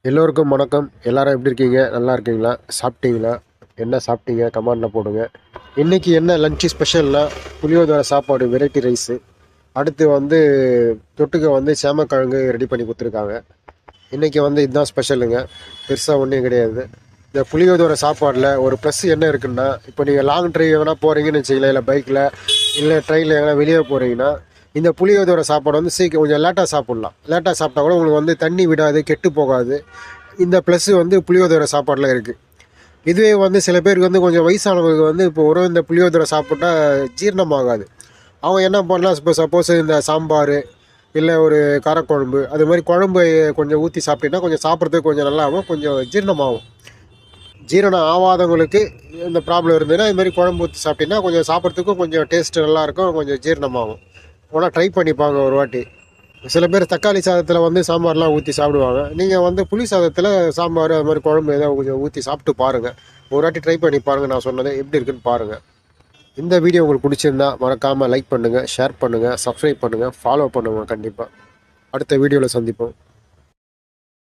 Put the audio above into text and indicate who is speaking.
Speaker 1: எல்லோருக்கும் வணக்கம். எல்லாரும் எப்படி இருக்கீங்க? நல்லா இருக்கீங்களா? சாப்பிட்டீங்களா? என்ன சாப்பிட்டீங்க? கமெண்ட்ல போடுங்க. இன்னைக்கு என்ன லஞ்ச் ஸ்பெஷல்னா புளியோதரை சாப்பாடு, வெரைட்டி ரைஸு. அடுத்து வந்து தொட்டுக்க வந்து சேமக்கிழங்கு ரெடி பண்ணி கொடுத்துருக்காங்க. இன்னைக்கு வந்து இதுதான் ஸ்பெஷலுங்க. பெருசாக ஒன்றும் கிடையாது. இந்த புளியோதரை சாப்பாடில் ஒரு ப்ளஸ் என்ன இருக்குன்னா, இப்போ நீங்கள் லாங் ட்ரைவ் எங்கன்னா போகிறீங்கன்னு வச்சுக்கலாம், இல்லை பைக்கில் இல்லை ட்ரெயினில் எங்கன்னா வெளியே போகிறீங்கன்னா, இந்த புளியோதரை சாப்பாடு வந்து சீக்கிரம் கொஞ்சம் லேட்டாக சாப்பிட்லாம். லேட்டாக சாப்பிட்டா கூட உங்களுக்கு வந்து தண்ணி விடாது, கெட்டு போகாது. இந்த ப்ளஸ் வந்து புளியோதரை சாப்பாட்டில் இருக்குது. இதுவே வந்து சில பேருக்கு வந்து கொஞ்சம் வயசானவங்களுக்கு வந்து இப்போ ஒரு இந்த புளியோதரை சாப்பிட்டா ஜீரணமாகாது. அவங்க என்ன பண்ணலாம், இப்போ சப்போஸ் இந்த சாம்பார் இல்லை ஒரு காரக்குழம்பு அது மாதிரி குழம்பு கொஞ்சம் ஊற்றி சாப்பிட்டீங்கன்னா கொஞ்சம் சாப்பிட்றதுக்கு கொஞ்சம் நல்லாவும் கொஞ்சம் ஜீரணமாகும். ஜீரணம் ஆகாதவங்களுக்கு இந்த ப்ராப்ளம் இருந்ததுன்னா இது மாதிரி குழம்பு ஊற்றி சாப்பிட்டீங்கன்னா கொஞ்சம் சாப்பிட்றதுக்கும் கொஞ்சம் டேஸ்ட்டு நல்லாயிருக்கும், கொஞ்சம் ஜீரணமாகும். ஆனால் ட்ரை பண்ணிப்பாங்க ஒரு வாட்டி. சில பேர் தக்காளி சாதத்தில் வந்து சாம்பார்லாம் ஊற்றி சாப்பிடுவாங்க. நீங்கள் வந்து புளி சாதத்தில் சாம்பார் அது மாதிரி குழம்பு ஏதாவது கொஞ்சம் ஊற்றி சாப்பிட்டு பாருங்கள். ஒரு வாட்டி ட்ரை பண்ணி பாருங்கள். நான் சொன்னது எப்படி இருக்குன்னு பாருங்கள். இந்த வீடியோ உங்களுக்கு பிடிச்சிருந்தா மறக்காமல் லைக் பண்ணுங்கள், ஷேர் பண்ணுங்கள், சப்ஸ்கிரைப் பண்ணுங்கள், ஃபாலோ பண்ணுங்கள். கண்டிப்பாக அடுத்த வீடியோவில் சந்திப்போம்.